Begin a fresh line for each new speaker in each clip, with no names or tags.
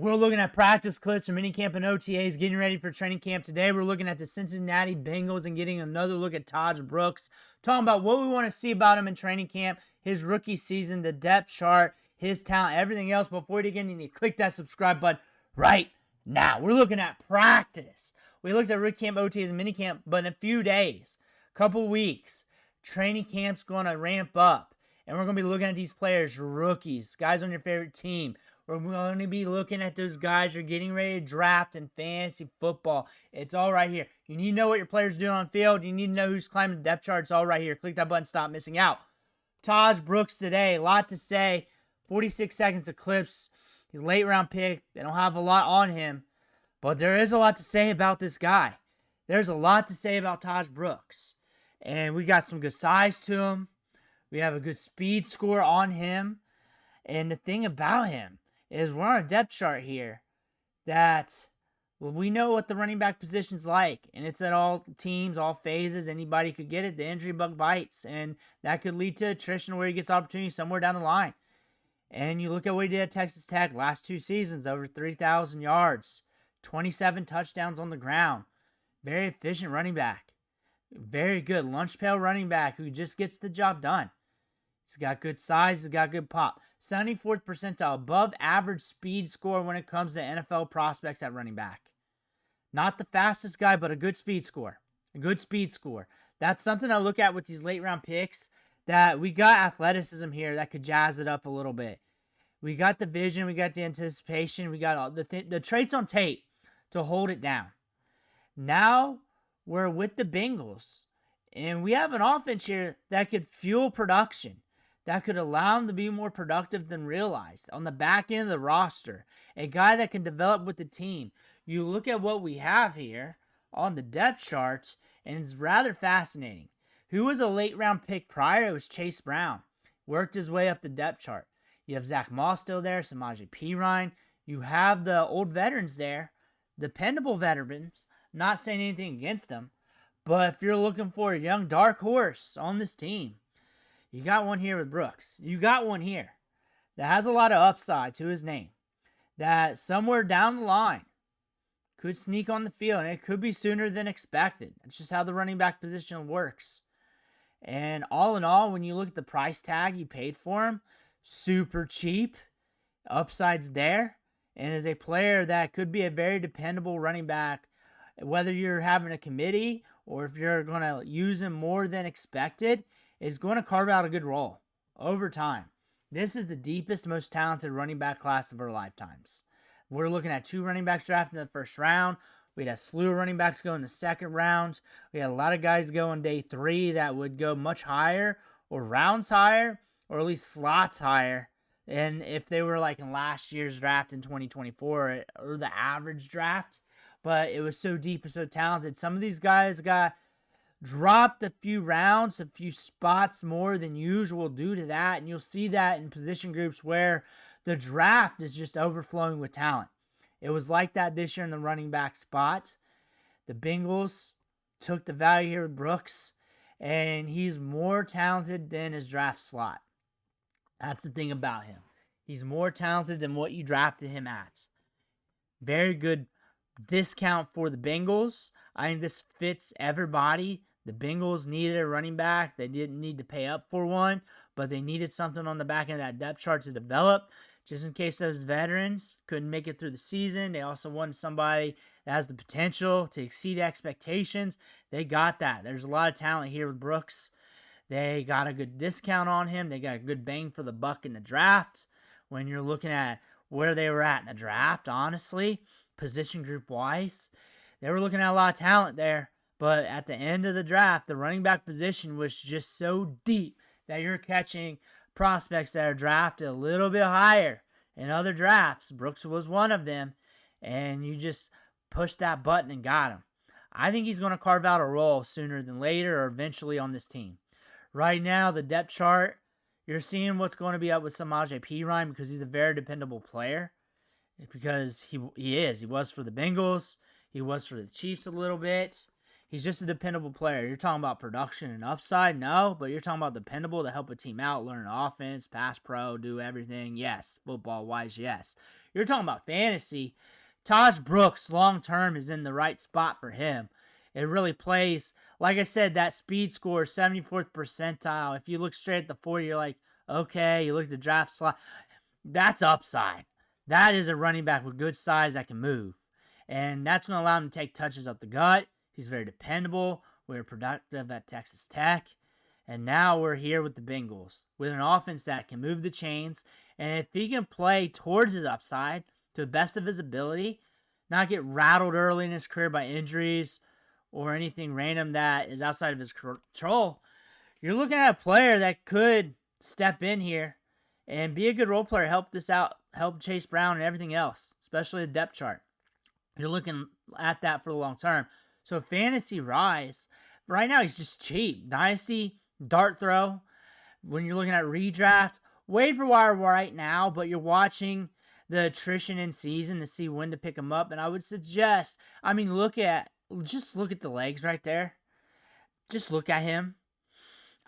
We're looking at practice clips from minicamp and OTAs, getting ready for training camp today. We're looking at the Cincinnati Bengals and getting another look at Tahj Brooks, talking about what we want to see about him in training camp, his rookie season, the depth chart, his talent, everything else. Before you get in, you need to click that subscribe button right now. We're looking at practice. We looked at Minicamp OTAs and minicamp, but in a few days, couple weeks, training camp's going to ramp up. And we're going to be looking at these players, rookies, guys on your favorite team. We're going to be looking at those guys you're getting ready to draft in fantasy football. It's all right here. You need to know what your players are doing on field. You need to know who's climbing the depth chart. It's all right here. Click that button. Stop missing out. Tahj Brooks today. A lot to say. 46 seconds of clips. He's a late round pick. They don't have a lot on him. But there is a lot to say about this guy. There's a lot to say about Tahj Brooks. And we got some good size to him. We have a good speed score on him. And the thing about him is we're on a depth chart here that, well, we know what the running back position's like, and it's at all teams, all phases. Anybody could get it. The injury bug bites, and that could lead to attrition where he gets opportunity somewhere down the line. And you look at what he did at Texas Tech last 2 seasons, over 3,000 yards, 27 touchdowns on the ground. Very efficient running back. Very good lunch pail running back who just gets the job done. He's got good size. He's got good pop. 74th percentile, above average speed score when it comes to NFL prospects at running back. Not the fastest guy, but a good speed score. A good speed score. That's something I look at with these late round picks, that we got athleticism here that could jazz it up a little bit. We got the vision. We got the anticipation. We got all the traits on tape to hold it down. Now we're with the Bengals, and we have an offense here that could fuel production, that could allow him to be more productive than realized on the back end of the roster. A guy that can develop with the team. You look at what we have here on the depth charts, and it's rather fascinating. Who was a late round pick prior? It was Chase Brown. Worked his way up the depth chart. You have Zach Moss still there, Samaje Perine. You have the old veterans there, dependable veterans. Not saying anything against them, but if you're looking for a young dark horse on this team, you got one here with Brooks. You got one here that has a lot of upside to his name, that somewhere down the line could sneak on the field, and it could be sooner than expected. That's just how the running back position works. And all in all, when you look at the price tag you paid for him, super cheap, upside's there, and is a player that could be a very dependable running back, whether you're having a committee or if you're going to use him more than expected, is going to carve out a good role over time. This is the deepest, most talented running back class of our lifetimes. We're looking at 2 running backs drafted in the first round. We had a slew of running backs go in the second round. We had a lot of guys go on day 3 that would go much higher, or rounds higher, or at least slots higher. And if they were like in last year's draft in 2024, or the average draft. But it was so deep and so talented. Some of these guys got dropped a few rounds, a few spots more than usual due to that. And you'll see that in position groups where the draft is just overflowing with talent. It was like that this year in the running back spot. The Bengals took the value here with Brooks, and he's more talented than his draft slot. That's the thing about him. He's more talented than what you drafted him at. Very good discount for the Bengals. I think this fits everybody. The Bengals needed a running back. They didn't need to pay up for one, but they needed something on the back end of that depth chart to develop, just in case those veterans couldn't make it through the season. They also wanted somebody that has the potential to exceed expectations. They got that. There's a lot of talent here with Brooks. They got a good discount on him. They got a good bang for the buck in the draft. When you're looking at where they were at in the draft, honestly, position group wise, they were looking at a lot of talent there. But at the end of the draft, the running back position was just so deep that you're catching prospects that are drafted a little bit higher in other drafts. Brooks was one of them, and you just pushed that button and got him. I think he's going to carve out a role sooner than later, or eventually on this team. Right now, the depth chart, you're seeing what's going to be up with Samaje Perine because he's a very dependable player. Because he is. He was for the Bengals. He was for the Chiefs a little bit. He's just a dependable player. You're talking about production and upside? No, but you're talking about dependable to help a team out, learn offense, pass pro, do everything. Yes. Football-wise, yes. You're talking about fantasy. Taj Brooks, long-term, is in the right spot for him. It really plays, like I said, that speed score, 74th percentile. If you look straight at the 40, you're like, okay, you look at the draft slot. That's upside. That is a running back with good size that can move. And that's going to allow him to take touches up the gut. He's very dependable. We were productive at Texas Tech. And now we're here with the Bengals with an offense that can move the chains. And if he can play towards his upside to the best of his ability, not get rattled early in his career by injuries or anything random that is outside of his control, you're looking at a player that could step in here and be a good role player, help this out, help Chase Brown and everything else, especially the depth chart. You're looking at that for the long term. So fantasy rise, right now he's just cheap. Dynasty, dart throw. When you're looking at redraft, waiver wire right now, but you're watching the attrition in season to see when to pick him up. And I would suggest, just look at the legs right there. Just look at him.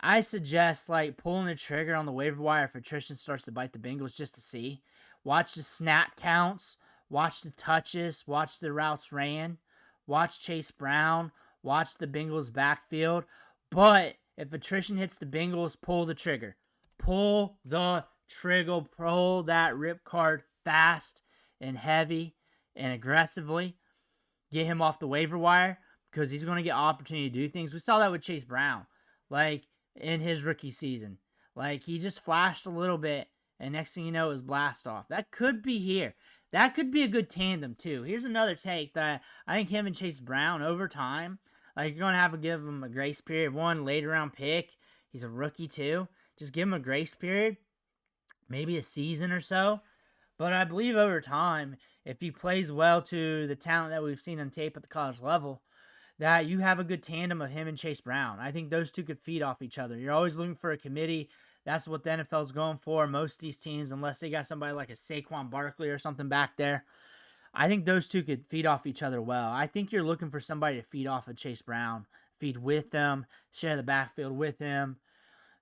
I suggest pulling the trigger on the waiver wire if attrition starts to bite the Bengals just to see. Watch the snap counts. Watch the touches. Watch the routes ran. Watch Chase Brown. Watch the Bengals backfield. But if attrition hits the Bengals, pull the trigger. Pull the trigger. Pull that rip card fast and heavy and aggressively. Get him off the waiver wire because he's going to get opportunity to do things. We saw that with Chase Brown, in his rookie season. He just flashed a little bit, and next thing you know, it was blast off. That could be here. That could be a good tandem, too. Here's another take that I think him and Chase Brown, over time, you're going to have to give him a grace period. One, later round pick. He's a rookie, too. Just give him a grace period. Maybe a season or so. But I believe over time, if he plays well to the talent that we've seen on tape at the college level, that you have a good tandem of him and Chase Brown. I think those two could feed off each other. You're always looking for a committee. That's what the NFL's going for. Most of these teams, unless they got somebody like a Saquon Barkley or something back there, I think those two could feed off each other well. I think you're looking for somebody to feed off of Chase Brown, feed with them, share the backfield with him,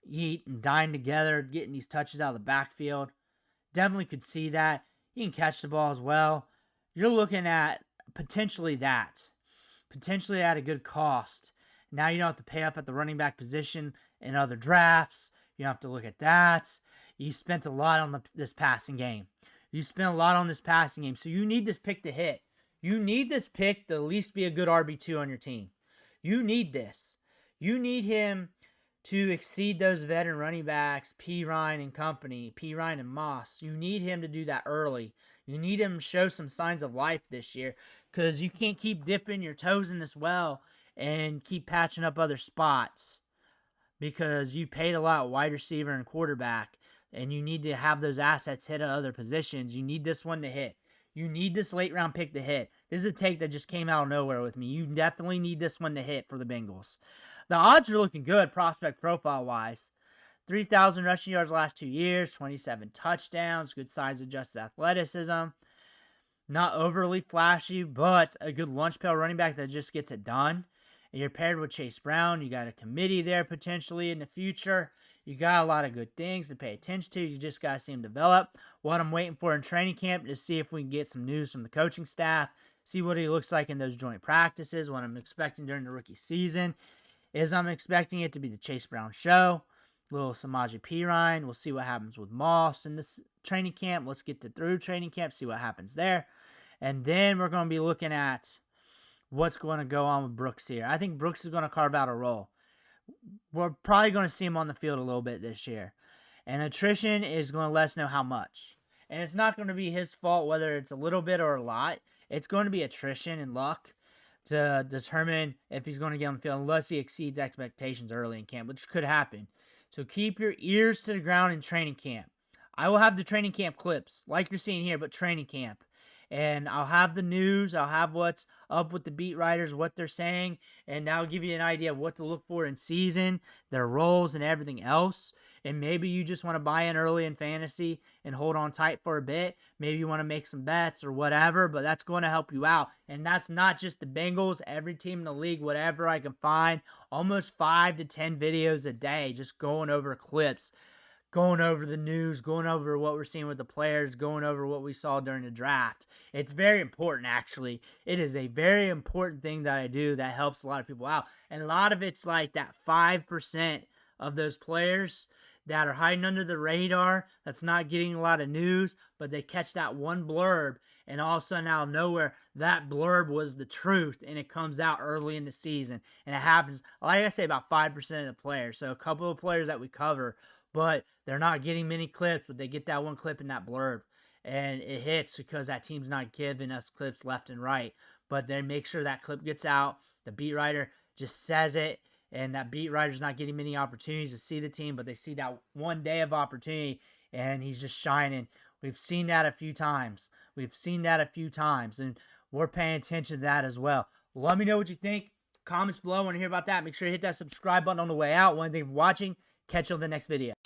eat and dine together, getting these touches out of the backfield. Definitely could see that. He can catch the ball as well. You're looking at potentially at a good cost. Now you don't have to pay up at the running back position in other drafts. You don't have to look at that. You spent a lot on this passing game. So you need this pick to hit. You need this pick to at least be a good RB2 on your team. You need this. You need him to exceed those veteran running backs, P. Ryan and company, P. Ryan and Moss. You need him to do that early. You need him to show some signs of life this year because you can't keep dipping your toes in this well and keep patching up other spots because you paid a lot wide receiver and quarterback, and you need to have those assets hit at other positions. You need this one to hit. You need this late round pick to hit. This is a take that just came out of nowhere with me. You definitely need this one to hit for the Bengals. The odds are looking good prospect profile-wise. 3,000 rushing yards last 2 years, 27 touchdowns, good size adjusted athleticism. Not overly flashy, but a good lunch pail running back that just gets it done. And you're paired with Chase Brown. You got a committee there potentially in the future. You got a lot of good things to pay attention to. You just got to see him develop. What I'm waiting for in training camp is see if we can get some news from the coaching staff, see what he looks like in those joint practices, what I'm expecting during the rookie season. I'm expecting it to be the Chase Brown show. Little Samaje Perine. We'll see what happens with Moss in this training camp. Let's get through training camp, see what happens there. And then we're going to be looking at what's going to go on with Brooks here. I think Brooks is going to carve out a role. We're probably going to see him on the field a little bit this year. And attrition is going to let us know how much. And it's not going to be his fault whether it's a little bit or a lot. It's going to be attrition and luck to determine if he's going to get on the field unless he exceeds expectations early in camp, which could happen. So keep your ears to the ground in training camp. I will have the training camp clips like you're seeing here, but training camp. And I'll have the news. I'll have what's up with the beat writers, what they're saying, and that'll give you an idea of what to look for in season, their roles, and everything else. And maybe you just want to buy in early in fantasy and hold on tight for a bit. Maybe you want to make some bets or whatever, but that's going to help you out. And that's not just the Bengals. Every team in the league, whatever I can find, almost 5 to 10 videos a day just going over clips, going over the news, going over what we're seeing with the players, going over what we saw during the draft. It's very important, actually. It is a very important thing that I do that helps a lot of people out. And a lot of it's like that 5% of those players that are hiding under the radar, that's not getting a lot of news, but they catch that one blurb, and all of a sudden out of nowhere, that blurb was the truth, and it comes out early in the season. And it happens, like I say, about 5% of the players. So a couple of players that we cover, but they're not getting many clips, but they get that one clip in that blurb. And it hits because that team's not giving us clips left and right. But they make sure that clip gets out. The beat writer just says it, and that beat writer's not getting many opportunities to see the team, but they see that one day of opportunity, and he's just shining. We've seen that a few times. And we're paying attention to that as well. Let me know what you think. Comments below. I want to hear about that. Make sure you hit that subscribe button on the way out. One thing for watching. Catch you on the next video.